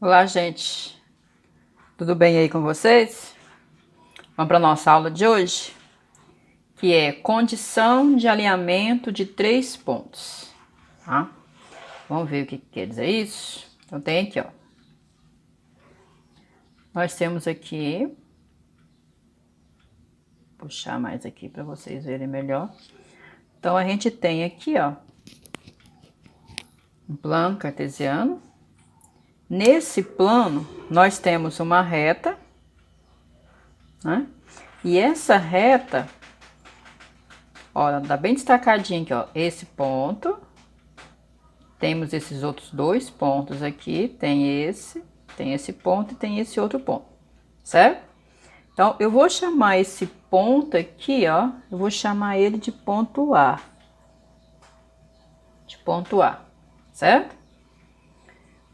Olá, gente. Tudo bem aí com vocês? Vamos para a nossa aula de hoje, que é condição de alinhamento de 3 pontos. Tá? Vamos ver o que quer dizer isso? Então, tem aqui, ó. Nós temos aqui... Vou puxar mais aqui para vocês verem melhor. Então, a gente tem aqui, ó, um plano cartesiano. Nesse plano, nós temos uma reta, né? E essa reta, ó, tá bem destacadinho aqui, ó, esse ponto. Temos esses outros 2 pontos aqui, tem esse ponto e tem esse outro ponto, certo? Então, eu vou chamar esse ponto aqui, ó, eu vou chamar ele de ponto A. Certo?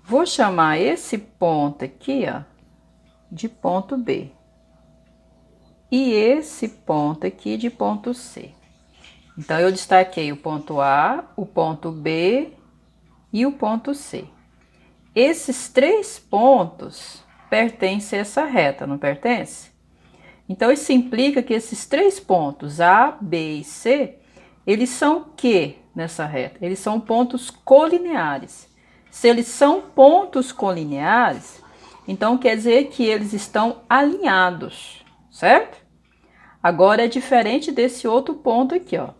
Vou chamar esse ponto aqui, ó, de ponto B. E esse ponto aqui de ponto C. Então, eu destaquei o ponto A, o ponto B e o ponto C. Esses 3 pontos pertencem a essa reta, não pertence? Então, isso implica que esses 3 pontos, A, B e C, eles são o que nessa reta? Eles são pontos colineares. Se eles são pontos colineares, então quer dizer que eles estão alinhados, certo? Agora é diferente desse outro ponto aqui, ó.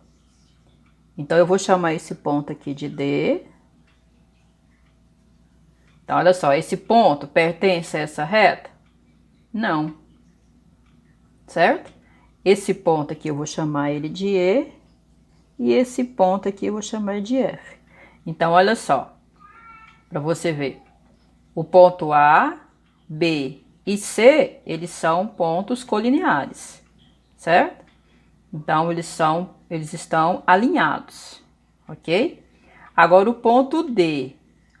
Então, eu vou chamar esse ponto aqui de D. Então, olha só, esse ponto pertence a essa reta? Não. Certo? Esse ponto aqui eu vou chamar ele de E. E esse ponto aqui eu vou chamar de F. Então, olha só. Para você ver. O ponto A, B e C, eles são pontos colineares. Certo? Então, eles estão alinhados. Ok? Agora, o ponto D.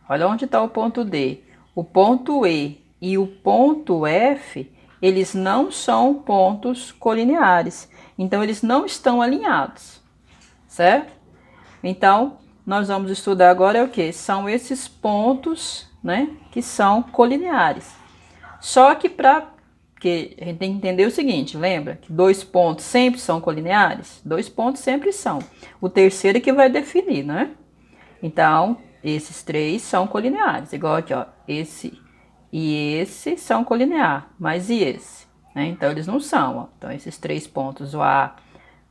Olha onde está o ponto D. O ponto E e o ponto F, eles não são pontos colineares. Então, eles não estão alinhados, certo? Então, nós vamos estudar agora o que? São esses pontos, né, que são colineares. Só que que a gente tem que entender o seguinte, lembra que 2 pontos sempre são colineares? 2 pontos sempre são. O terceiro é que vai definir, né? Então, esses 3 são colineares, igual aqui, ó, esse e esse são colinear, mas e esse? Né? Então, eles não são, ó. Então, esses 3 pontos, o A,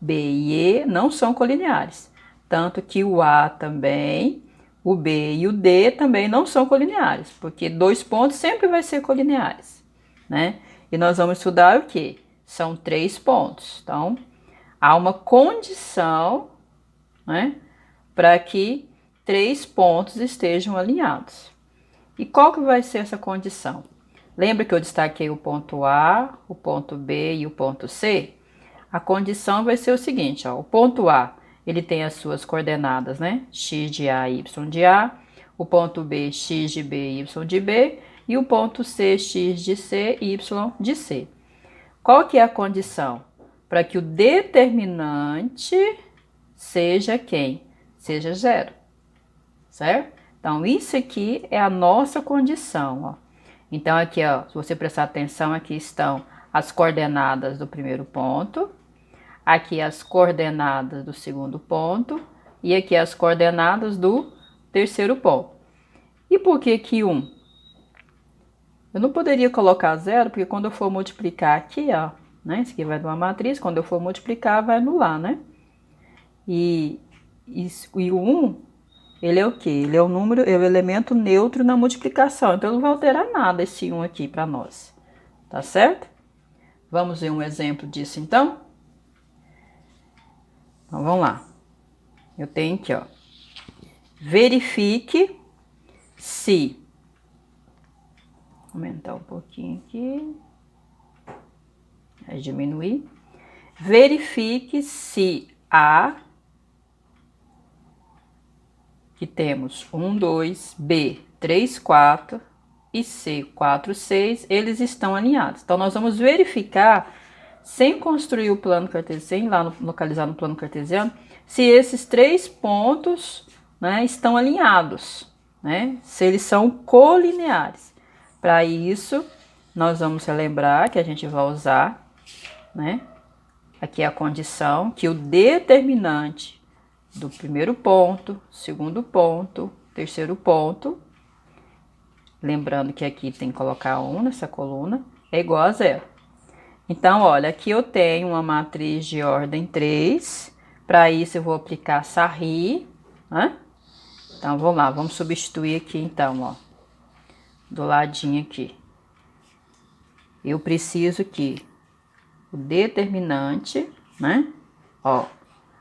B e E, não são colineares. Tanto que o A também, o B e o D também não são colineares, porque 2 pontos sempre vai ser colineares, né? E nós vamos estudar o que? São 3 pontos. Então, há uma condição, né, para que 3 pontos estejam alinhados. E qual que vai ser essa condição? Lembra que eu destaquei o ponto A, o ponto B e o ponto C? A condição vai ser o seguinte, ó, o ponto A, ele tem as suas coordenadas, né? X de A e Y de A, o ponto B, X de B e Y de B, e o ponto C, X de C e Y de C. Qual que é a condição? Para que o determinante seja quem? Seja 0, certo? Então, isso aqui é a nossa condição, ó. Então, aqui, ó, se você prestar atenção, aqui estão as coordenadas do primeiro ponto, aqui as coordenadas do segundo ponto e aqui as coordenadas do terceiro ponto. E por que que 1? Eu não poderia colocar 0, porque quando eu for multiplicar aqui, ó, né, isso aqui vai de uma matriz, quando eu for multiplicar vai anular, né? E o 1, ele é o quê? Ele é o número, é o elemento neutro na multiplicação. Então, não vai alterar nada esse 1 aqui para nós. Tá certo? Vamos ver um exemplo disso, então? Então, vamos lá. Eu tenho aqui, ó. Verifique se... Vou aumentar um pouquinho aqui. Vai diminuir. Verifique se A... que temos 1, 2, B, 3, 4 e C, 4, 6, eles estão alinhados. Então, nós vamos verificar, sem construir o plano cartesiano, sem lá localizar no plano cartesiano, se esses 3 pontos, né, estão alinhados, né? Se eles são colineares. Para isso, nós vamos relembrar que a gente vai usar, né? Aqui é a condição que o determinante do primeiro ponto, segundo ponto, terceiro ponto, lembrando que aqui tem que colocar 1 nessa coluna, é igual a 0. Então, olha, aqui eu tenho uma matriz de ordem 3. Para isso, eu vou aplicar Sarri, né? Então, vamos lá, vamos substituir aqui, então, ó, do ladinho aqui. Eu preciso que o determinante, né? Ó,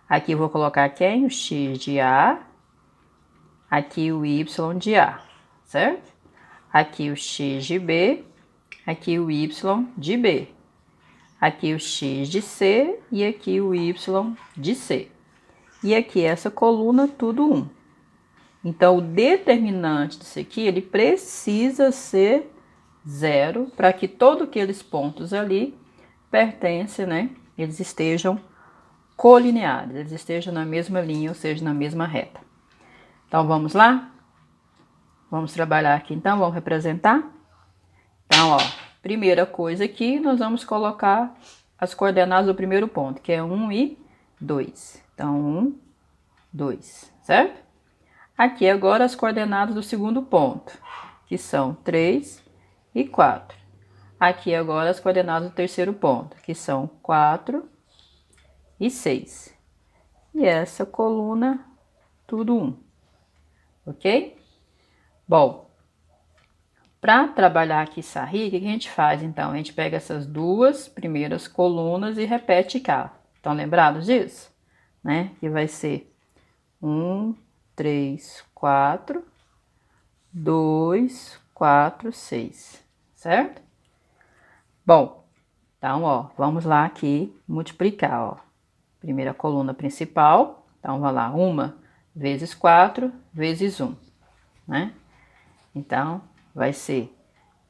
aqui eu vou colocar quem? O x de A. Aqui o y de A, certo? Aqui o x de B. Aqui o y de B. Aqui o x de C e aqui o y de C. E aqui essa coluna, tudo 1. Então, o determinante disso aqui, ele precisa ser 0 para que todos aqueles pontos ali pertencem, né? Eles estejam colineares, eles estejam na mesma linha, ou seja, na mesma reta. Então, vamos lá? Vamos trabalhar aqui, então, vamos representar? Então, ó, primeira coisa aqui, nós vamos colocar as coordenadas do primeiro ponto, que é 1 e 2. Então, 1, 2, certo? Aqui agora as coordenadas do segundo ponto, que são 3 e 4. Aqui agora as coordenadas do terceiro ponto, que são 4 e 6. E essa coluna, tudo 1. Ok? Bom, para trabalhar aqui Sarri, o que a gente faz então? A gente pega essas duas primeiras colunas e repete cá. Estão lembrados disso? Né? Que vai ser 1, 3, 4, 2, 4, 6, certo? Bom, então, ó, vamos lá aqui multiplicar, ó. Primeira coluna principal, então, vai lá, 1 vezes 4 vezes 1, né? Então, vai ser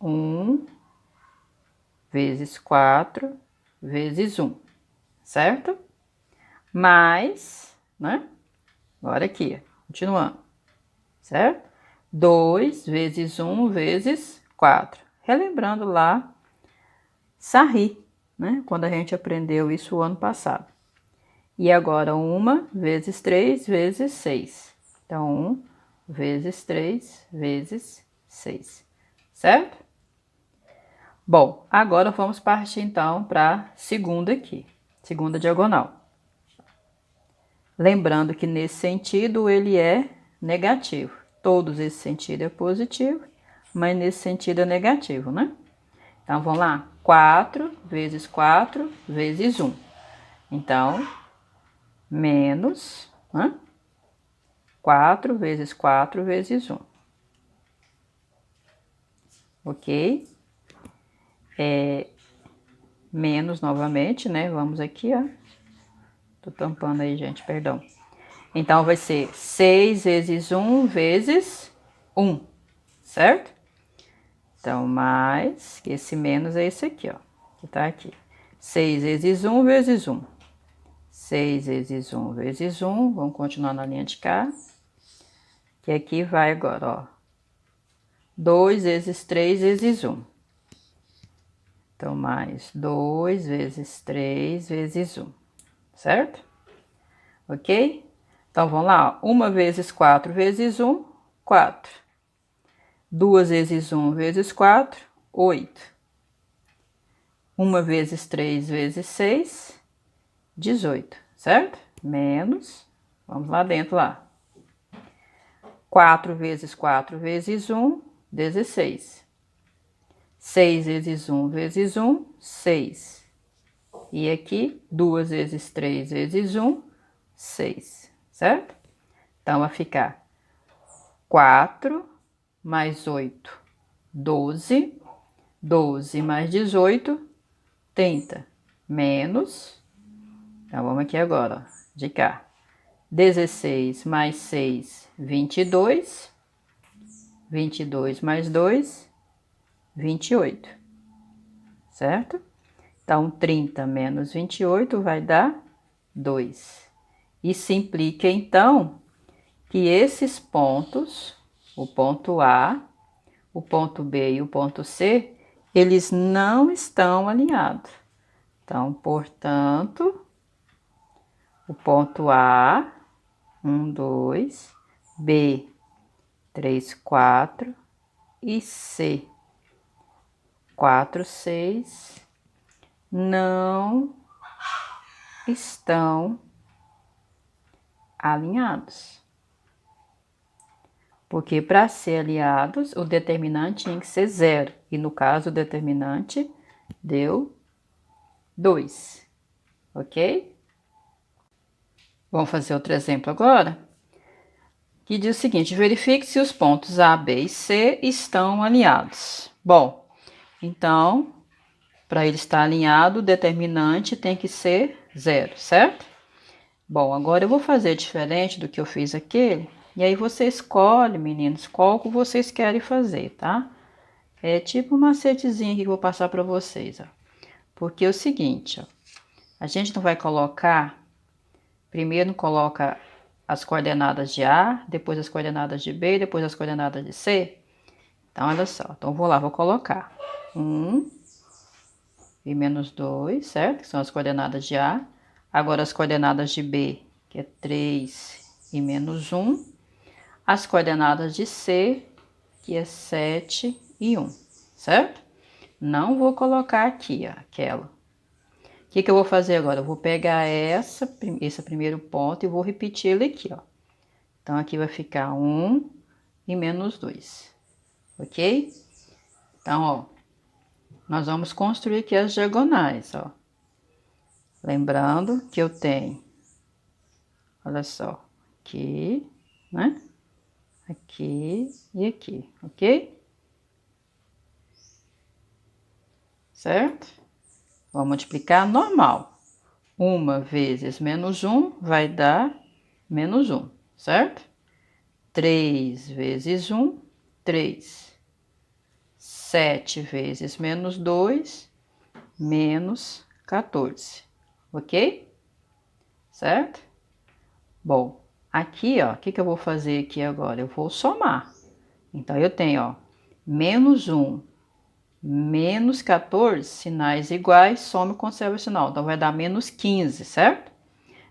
1 vezes 4 vezes 1, certo? Mais, né? Agora aqui, continuando, certo? 2 vezes 1 vezes 4. Relembrando lá, Sarri, né? Quando a gente aprendeu isso o ano passado. E agora 1 vezes 3 vezes 6. Então, 1 vezes 3 vezes 6, certo? Bom, agora vamos partir então para a segunda aqui, segunda diagonal. Lembrando que nesse sentido ele é negativo. Todos esse sentido é positivo, mas nesse sentido é negativo, né? Então, vamos lá. 4 vezes 4 vezes 1. Então, menos, né? 4 vezes 4 vezes 1. Ok? Menos novamente, né? Vamos aqui, ó. Tô tampando aí, gente, perdão. Então, vai ser 6 vezes 1 vezes 1, certo? Então, mais, esse menos é esse aqui, ó, que tá aqui. 6 vezes 1 vezes 1. 6 vezes 1 vezes 1, vamos continuar na linha de cá. Que aqui vai agora, ó. 2 vezes 3 vezes 1. Então, mais 2 vezes 3 vezes 1, certo? Ok? Então, vamos lá, ó. 1 vezes 4 vezes 1, 4. 2 vezes 1 vezes 4, 8. 1 vezes 3 vezes 6, 18, certo? Menos, vamos lá dentro lá. 4 vezes 4 vezes 1, 16. 6 vezes 1 vezes 1, 6. E aqui, 2 vezes 3 vezes 1, 6, certo? Então, vai ficar 4 mais 8, 12. 12 mais 18, 30. Menos, então vamos aqui agora, ó, de cá. 16 mais 6, 22. 22 mais 2, 28, certo? Então, 30 menos 28 vai dar 2. Isso implica, então, que esses pontos, o ponto A, o ponto B e o ponto C, eles não estão alinhados. Então, portanto, o ponto A, 1, 2, B, 3, 4 e C, 4, 6, não estão alinhados. Porque para ser alinhados, o determinante tinha que ser 0. E no caso, o determinante deu 2. Ok? Vamos fazer outro exemplo agora? Que diz o seguinte: verifique se os pontos A, B e C estão alinhados. Bom, então, para ele estar alinhado, o determinante tem que ser 0, certo? Bom, agora eu vou fazer diferente do que eu fiz aquele. E aí você escolhe, meninos, qual que vocês querem fazer, tá? É tipo um macetezinho que eu vou passar para vocês, ó. Porque é o seguinte, ó. A gente não vai colocar... Primeiro coloca as coordenadas de A, depois as coordenadas de B, depois as coordenadas de C. Então, olha só. Então, vou lá, vou colocar 1 e menos 2, certo? Que são as coordenadas de A. Agora, as coordenadas de B, que é 3 e menos 1. As coordenadas de C, que é 7 e 1, certo? Não vou colocar aqui, ó, aquela. O que eu vou fazer agora? Eu vou pegar esse primeiro ponto e vou repetir ele aqui, ó. Então, aqui vai ficar 1 e menos 2, ok? Então, ó, nós vamos construir aqui as diagonais, ó. Lembrando que eu tenho, olha só, aqui, né? Aqui e aqui, ok? Certo? Vou multiplicar normal. 1 vezes menos 1 vai dar menos 1, certo? 3 vezes 1, 3. 7 vezes menos 2, menos 14, ok? Certo? Bom, aqui, ó, o que eu vou fazer aqui agora? Eu vou somar. Então, eu tenho, ó, menos 1, menos 14, sinais iguais, soma e conserva o sinal. Então, vai dar menos 15, certo?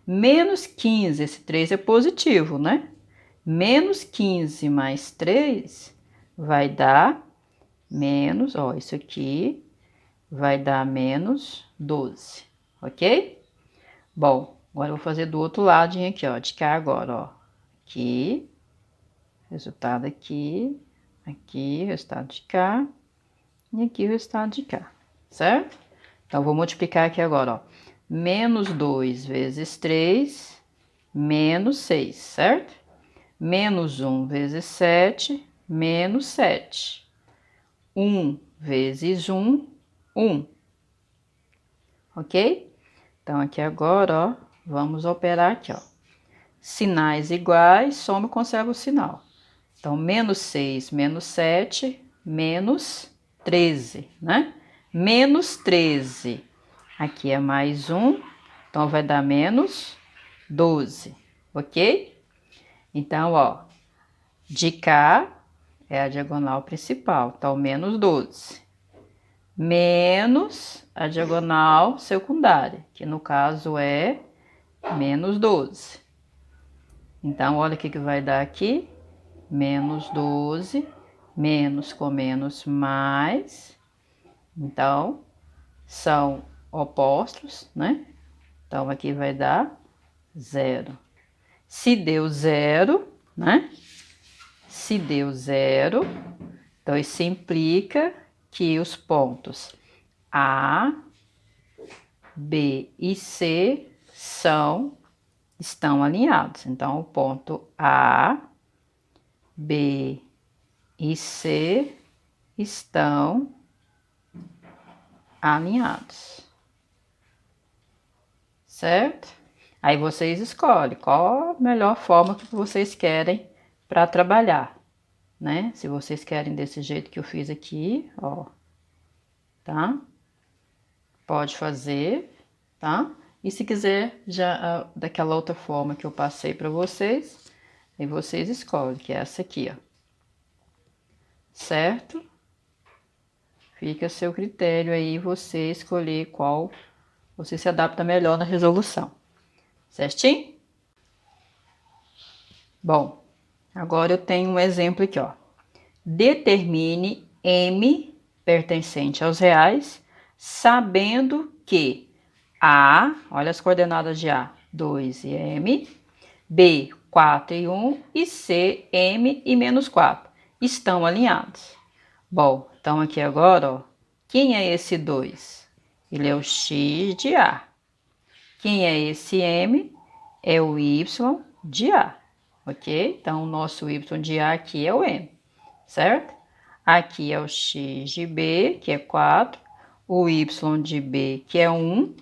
Menos 15, esse 3 é positivo, né? Menos 15 mais 3 vai dar menos, ó, isso aqui vai dar menos 12, ok? Bom, agora eu vou fazer do outro ladinho aqui, ó, de cá agora, ó. Aqui, resultado aqui, aqui, resultado de cá, e aqui o resultado de cá, certo? Então, vou multiplicar aqui agora, ó. Menos 2 vezes 3, menos 6, certo? Menos 1 vezes 7, menos 7. 1 vezes 1, 1. Ok? Então, aqui agora, ó, vamos operar aqui, ó. Sinais iguais, soma e conserva o sinal. Então, menos 6, menos 7, menos 13, né? Menos 13. Aqui é mais 1, então vai dar menos 12, ok? Então, ó, de cá é a diagonal principal, então menos 12. Menos a diagonal secundária, que no caso é menos 12. Então, olha o que vai dar aqui. Menos 12, menos com menos mais. Então, são opostos, né? Então, aqui vai dar 0. Se deu 0, né? Se deu 0, então isso implica que os pontos A, B e C estão alinhados. Então, o ponto A, B e C estão alinhados, certo? Aí vocês escolhem qual a melhor forma que vocês querem para trabalhar, né? Se vocês querem desse jeito que eu fiz aqui, ó, tá? Pode fazer, tá? E se quiser já daquela outra forma que eu passei para vocês, aí vocês escolhem, que é essa aqui, ó. certo? Fica a seu critério aí você escolher qual você se adapta melhor na resolução. Certinho? Bom, agora eu tenho um exemplo aqui, ó. Determine M pertencente aos reais, sabendo que A, olha as coordenadas de A, 2 e M, B, 4 e 1 e C, M e menos 4 estão alinhados. Bom, então aqui agora, ó, quem é esse 2? Ele é o X de A. Quem é esse M? É o Y de A, ok? Então, o nosso Y de A aqui é o M, certo? Aqui é o X de B, que é 4, o Y de B, que é 1,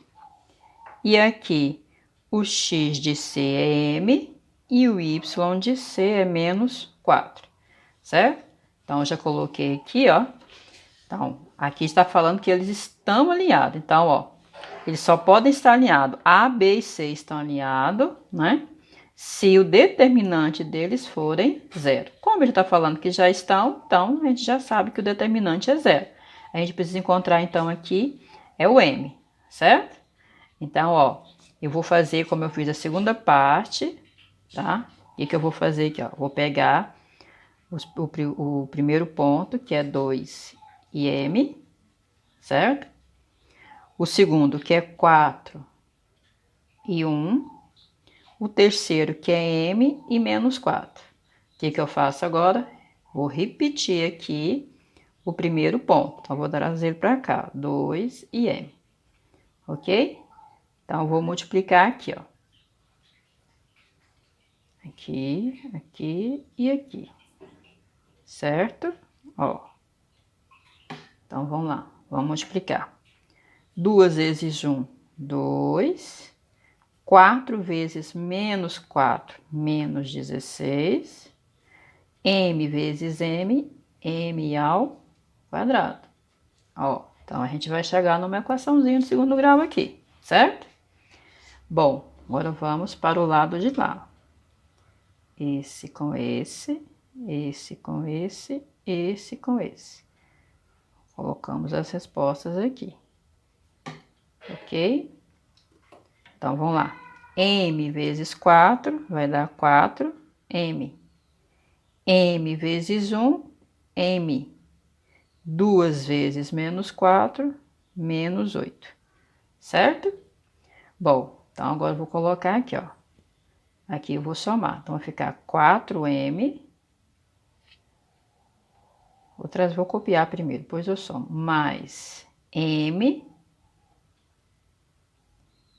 e aqui o X de C é M e o Y de C é menos 4, certo? Então, eu já coloquei aqui, ó. Então, aqui está falando que eles estão alinhados. Então, ó, eles só podem estar alinhados. A, B e C estão alinhados, né? Se o determinante deles forem zero. Como ele está falando que já estão, então a gente já sabe que o determinante é zero. A gente precisa encontrar, então, aqui é o M, certo? Então, ó, eu vou fazer como eu fiz a segunda parte, tá? O que eu vou fazer aqui, ó? Vou pegar o primeiro ponto, que é 2 e M, certo? O segundo, que é 4 e 1. O terceiro, que é M e menos 4. O que eu faço agora? Vou repetir aqui o primeiro ponto. Então, vou trazer para cá, 2 e M. Ok? Então, vou multiplicar aqui, ó. Aqui, aqui e aqui. Certo? Ó. Então, vamos lá. Vamos multiplicar. 2 vezes 1, 2. 4 vezes menos 4, menos 16. M vezes M, M ao quadrado. Ó, então, a gente vai chegar numa equaçãozinha de segundo grau aqui, certo? Bom, agora vamos para o lado de lá. Esse com esse, esse com esse, esse com esse. Colocamos as respostas aqui. Ok? Então, vamos lá. M vezes 4 vai dar 4M. M vezes 1, M. 2 vezes menos 4, menos 8. Certo? Bom, então agora eu vou colocar aqui, ó. Aqui eu vou somar. Então, vai ficar 4M. Vou copiar primeiro, depois eu somo. Mais M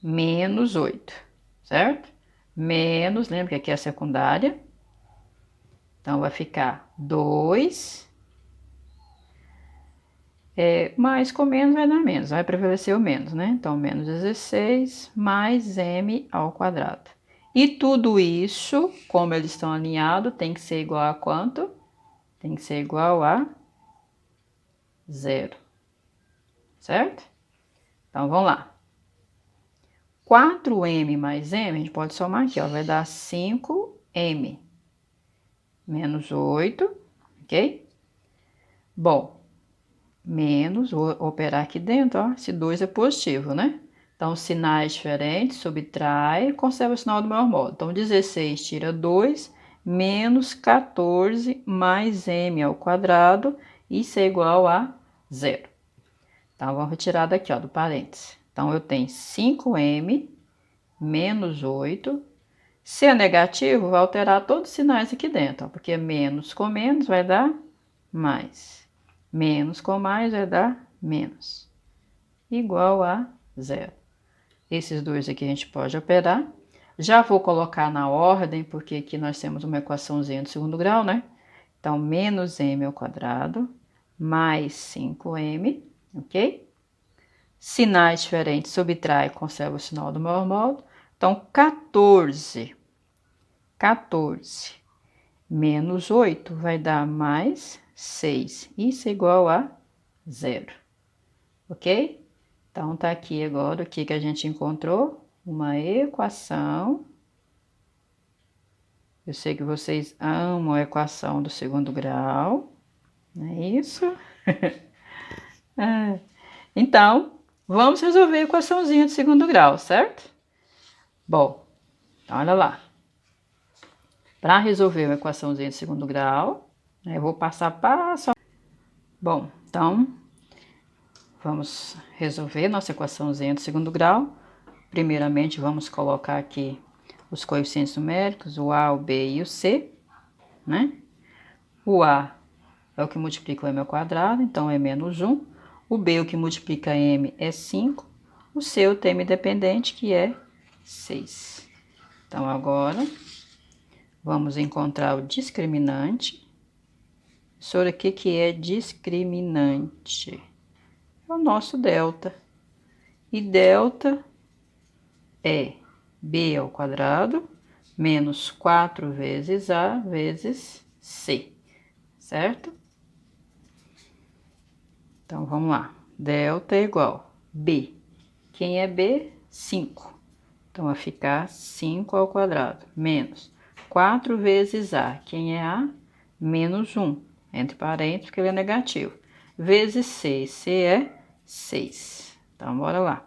menos 8, certo? Menos, lembra que aqui é a secundária. Então, vai ficar 2. Mais com menos vai dar menos, vai prevalecer o menos, né? Então, menos 16 mais M ao quadrado. E tudo isso, como eles estão alinhados, tem que ser igual a quanto? Tem que ser igual a 0, certo? Então, vamos lá. 4M mais M, a gente pode somar aqui, ó, vai dar 5M menos 8, ok? Bom, menos, vou operar aqui dentro, ó, esse 2 é positivo, né? Então, sinais diferentes, subtrai, conserva o sinal do maior modo. Então, 16 tira 2, menos 14 mais M ao quadrado, isso é igual a 0. Então, vamos retirar daqui, ó, do parênteses. Então, eu tenho 5M menos 8. Se é negativo, vai alterar todos os sinais aqui dentro, ó, porque menos com menos vai dar mais. Menos com mais vai dar menos. Igual a 0. Esses dois aqui a gente pode operar. Já vou colocar na ordem, porque aqui nós temos uma equaçãozinha de segundo grau, né? Então, menos M ao quadrado, mais 5M, ok? Sinais diferentes, subtrai e conserva o sinal do maior modo. Então, 14 menos 8 vai dar mais 6. Isso é igual a 0, ok? Então, tá aqui agora o que a gente encontrou? Uma equação. Eu sei que vocês amam a equação do segundo grau. Não é isso? É. Então, vamos resolver a equaçãozinha de segundo grau, certo? Bom, então olha lá. Para resolver uma equaçãozinha de segundo grau, eu vou passar passo. Bom, então, vamos resolver nossa equaçãozinha de segundo grau. Primeiramente, vamos colocar aqui os coeficientes numéricos, o A, o B e o C, né? O A é o que multiplica o m ao quadrado, então é menos 1. O B, o que multiplica m, é 5. O C, o termo independente, que é 6. Então, agora, vamos encontrar o discriminante. Sobre o que é discriminante? É o nosso delta. E delta é b ao quadrado menos 4 vezes a vezes c, certo? Então, vamos lá. Delta é igual a b. Quem é b? 5. Então, vai ficar 5 ao quadrado menos 4 vezes a. Quem é a? Menos 1. Entre parênteses, porque ele é negativo. Vezes c. C é 6. Então, bora lá.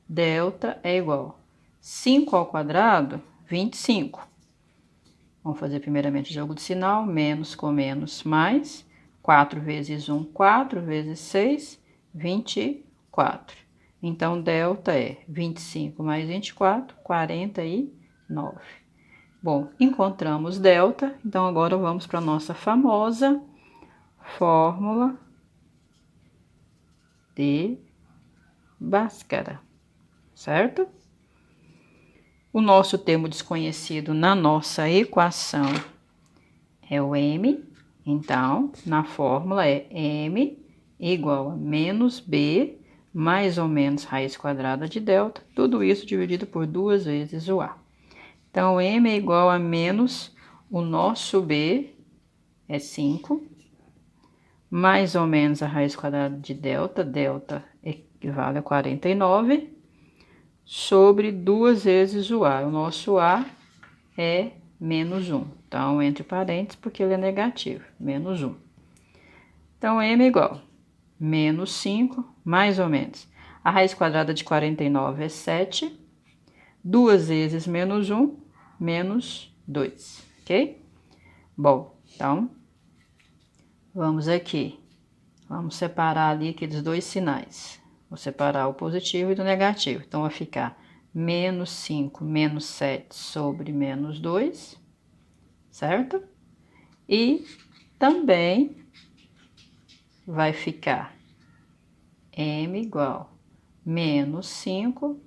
Delta é igual a 5 ao quadrado, 25. Vamos fazer primeiramente o jogo de sinal. Menos com menos, mais. 4 vezes 1, 4 vezes 6, 24. Então, delta é 25 mais 24, 49. Bom, encontramos delta. Então, agora vamos para a nossa famosa fórmula de Bhaskara, certo? O nosso termo desconhecido na nossa equação é o m. Então, na fórmula é m igual a menos b mais ou menos raiz quadrada de delta. Tudo isso dividido por 2 vezes o a. Então, m é igual a menos o nosso b é 5, mais ou menos a raiz quadrada de delta, delta equivale a 49, sobre 2 vezes o a. O nosso a é menos 1. Então, entre parênteses, porque ele é negativo, menos 1. Então, m é igual a menos 5, mais ou menos. A raiz quadrada de 49 é 7. 2 vezes menos 1, menos 2, ok? Bom, então, vamos aqui. Vamos separar ali aqueles dois sinais. Vou separar o positivo e do negativo. Então, vai ficar menos 5, menos 7 sobre menos 2, certo? E também vai ficar m igual a menos 5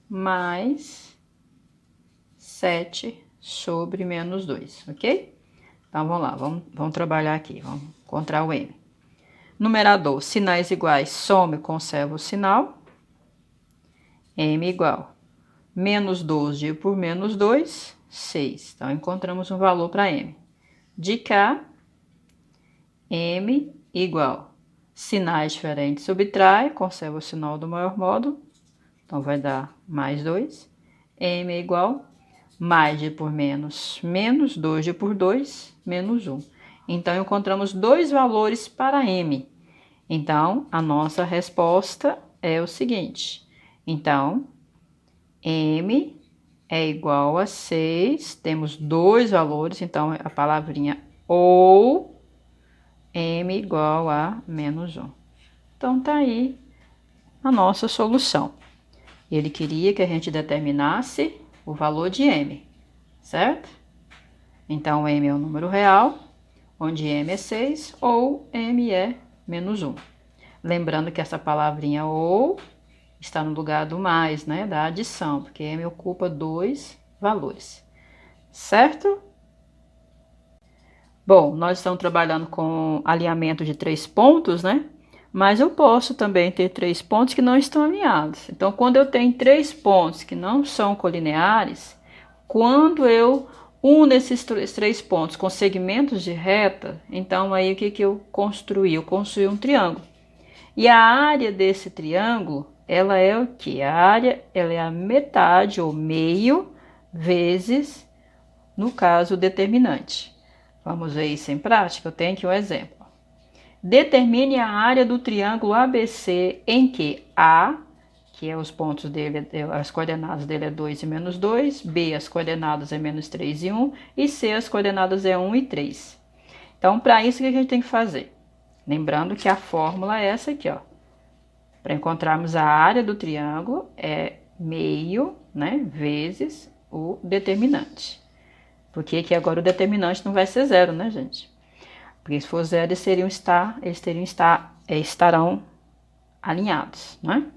mais 7 sobre menos 2, ok? Então, vamos lá, vamos trabalhar aqui, vamos encontrar o m. Numerador, sinais iguais, soma e conserva o sinal. M igual a menos 12 por menos 2, 6. Então, encontramos um valor para m. De cá, m igual a sinais diferentes, subtrai, conserva o sinal do maior módulo. Então, vai dar mais 2. M é igual a mais de por menos, menos 2 de por 2, menos 1. Então, encontramos dois valores para m. Então, a nossa resposta é o seguinte. Então, m é igual a 6. Temos dois valores, então, a palavrinha ou m igual a menos 1. Então, tá aí a nossa solução. Ele queria que a gente determinasse o valor de m, certo? Então, m é um número real, onde m é 6, ou m é menos 1. Lembrando que essa palavrinha ou está no lugar do mais, né? Da adição, porque m ocupa dois valores, certo? Bom, nós estamos trabalhando com alinhamento de 3 pontos, né? Mas eu posso também ter 3 pontos que não estão alinhados. Então, quando eu tenho 3 pontos que não são colineares, quando eu uno esses 3 pontos com segmentos de reta, então aí o que eu construí? Eu construí um triângulo. E a área desse triângulo, ela é o quê? A área, ela é a metade ou meio vezes, no caso, o determinante. Vamos ver isso em prática? Eu tenho aqui um exemplo. Determine a área do triângulo ABC em que A, que é os pontos dele, as coordenadas dele é 2 e menos 2, B, as coordenadas é menos 3 e 1, e C, as coordenadas é 1 e 3. Então, para isso, o que a gente tem que fazer? Lembrando que a fórmula é essa aqui, ó. Para encontrarmos a área do triângulo, é meio, né, vezes o determinante. Porque aqui agora o determinante não vai ser zero, né, gente? Porque se for zero, estarão alinhados, né?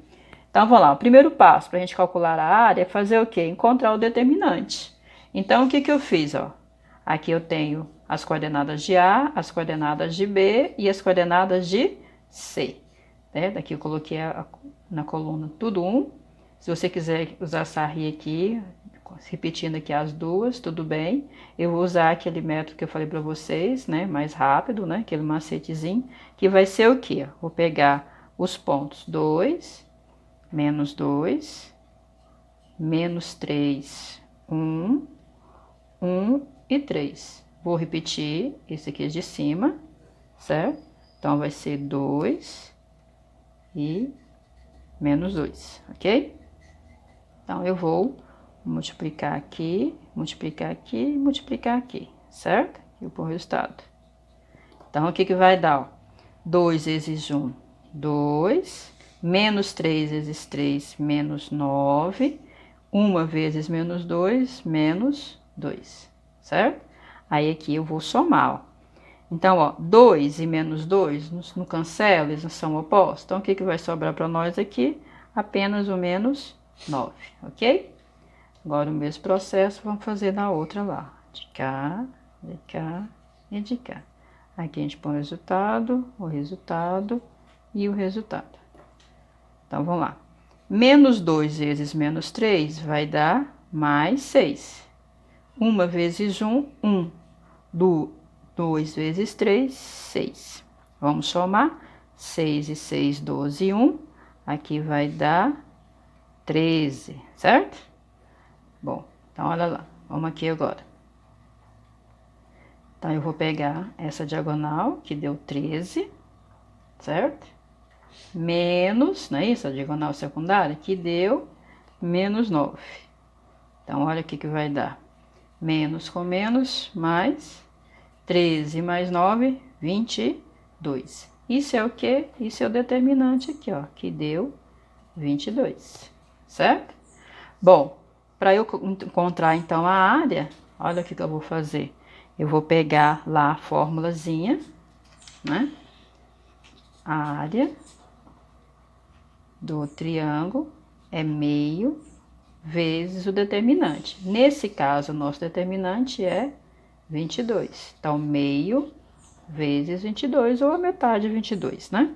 Então, vamos lá. O primeiro passo para a gente calcular a área é fazer o quê? Encontrar o determinante. Então, o que que eu fiz, ó? Aqui eu tenho as coordenadas de A, as coordenadas de B e as coordenadas de C. Né? Daqui eu coloquei na coluna tudo 1. Se você quiser usar essa sarri aqui, repetindo aqui as duas, tudo bem. Eu vou usar aquele método que eu falei para vocês, né? Mais rápido, né? Aquele macetezinho, que vai ser o quê? Vou pegar os pontos 2, menos 2, menos 3, 1, 1 e 3. Vou repetir esse aqui de cima, certo? Então, vai ser 2 e menos 2, ok? Então, eu vou multiplicar aqui, multiplicar aqui, multiplicar aqui, certo? E o resultado. Então, o que que vai dar? Ó? 2 vezes 1, 2, menos 3 vezes 3, menos 9, 1 vezes menos 2, menos 2, certo? Aí, aqui eu vou somar, ó. Então, ó, 2 e menos 2 não cancela, eles não são opostos. Então, o que que vai sobrar para nós aqui? Apenas o menos 9, ok? Agora, o mesmo processo, vamos fazer na outra lá. De cá e de cá. Aqui a gente põe o resultado e o resultado. Então, vamos lá. Menos 2 vezes menos 3 vai dar mais 6. 1 vezes 1, 1. 2 vezes 3, 6. Vamos somar. 6 e 6, 12 e 1. Aqui vai dar 13, certo? Bom, então olha lá. Vamos aqui agora. Então, eu vou pegar essa diagonal, que deu 13, certo? Menos, não é isso? A diagonal secundária, que deu menos 9. Então, olha o que vai dar. Menos com menos, mais 13 mais 9, 22. Isso é o quê? Isso é o determinante aqui, ó, que deu 22, certo? Bom, para eu encontrar, então, a área, olha o que eu vou fazer. Eu vou pegar lá a formulazinha, né? A área do triângulo é meio vezes o determinante. Nesse caso, o nosso determinante é 22. Então, meio vezes 22, ou a metade de 22, né?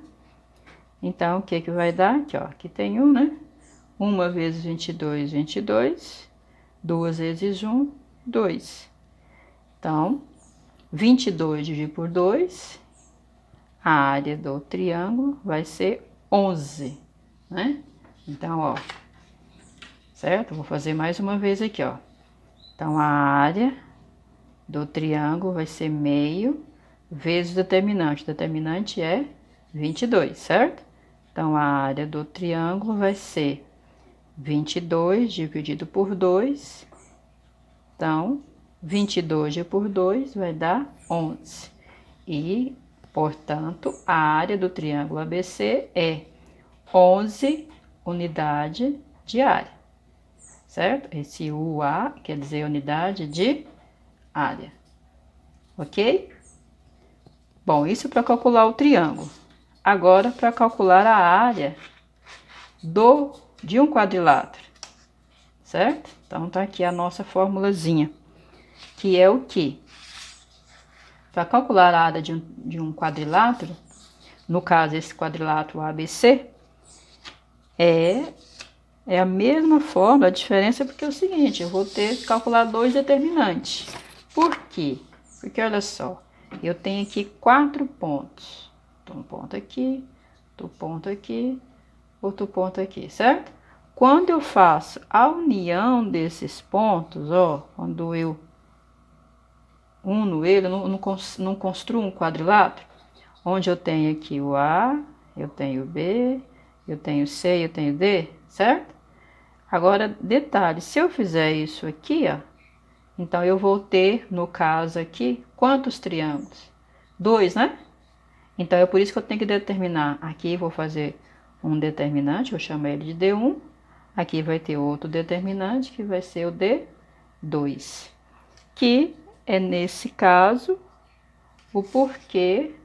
Então, o que que vai dar? Aqui, ó, aqui tem 1, né? 1 vezes 22, 22. 2 vezes 1, 2. Então, 22 dividido por 2, a área do triângulo vai ser 11, né? Então, ó, certo? Vou fazer mais uma vez aqui, ó. Então, a área do triângulo vai ser meio vezes o determinante. O determinante é 22, certo? Então, a área do triângulo vai ser 22 dividido por 2. Então, 22 dividido por 2 vai dar 11. E, portanto, a área do triângulo ABC é 11 unidades de área, certo? Esse UA quer dizer unidade de área, ok? Bom, isso para calcular o triângulo. Agora, para calcular a área de um quadrilátero, certo? Então, tá aqui a nossa formulazinha, que é o quê? Para calcular a área de um quadrilátero, no caso, esse quadrilátero ABC, é a mesma forma, a diferença é porque é o seguinte, eu vou ter que calcular dois determinantes. Por quê? Porque, olha só, eu tenho aqui 4 pontos. Então, um ponto aqui, outro ponto aqui, outro ponto aqui, certo? Quando eu faço a união desses pontos, ó, quando eu uno ele, não construo um quadrilátero, onde eu tenho aqui o A, eu tenho o B, eu tenho o C e eu tenho o D, certo? Agora, detalhe, se eu fizer isso aqui, ó, então eu vou ter, no caso aqui, quantos triângulos? 2, né? Então, é por isso que eu tenho que determinar. Aqui vou fazer um determinante, eu chamo ele de D1. Aqui vai ter outro determinante, que vai ser o D2. Que é, nesse caso, o porquê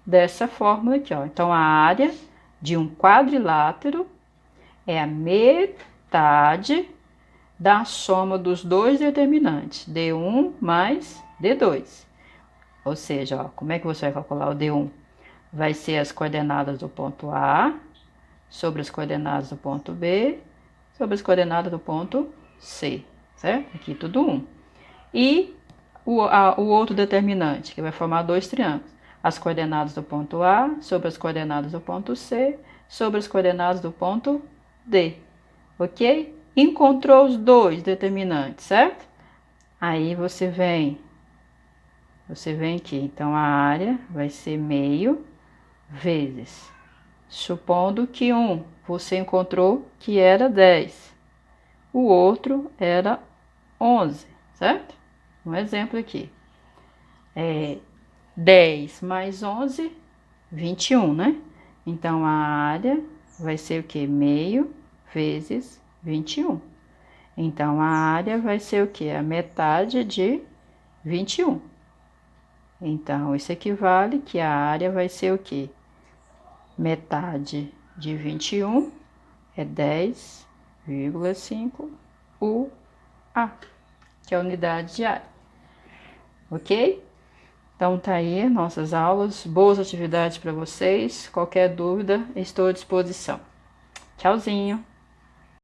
dessa fórmula aqui, ó. Então, a área de um quadrilátero é a metade da soma dos dois determinantes, D1 mais D2. Ou seja, ó, como é que você vai calcular o D1? Vai ser as coordenadas do ponto A sobre as coordenadas do ponto B sobre as coordenadas do ponto C, certo? Aqui tudo 1. E o outro determinante, que vai formar dois triângulos. As coordenadas do ponto A sobre as coordenadas do ponto C sobre as coordenadas do ponto D. Ok? Encontrou os dois determinantes, certo? Aí você vem aqui. Então, a área vai ser meio vezes. Supondo que um você encontrou que era 10. O outro era 11, certo? Um exemplo aqui. 10 mais 11, 21, né? Então, a área vai ser o quê? Meio vezes 21. Então, a área vai ser o quê? A metade de 21. Então, isso equivale que a área vai ser o quê? Metade de 21 é 10,5 UA, que é a unidade de área. Ok? Então, tá aí nossas aulas. Boas atividades para vocês. Qualquer dúvida, estou à disposição. Tchauzinho!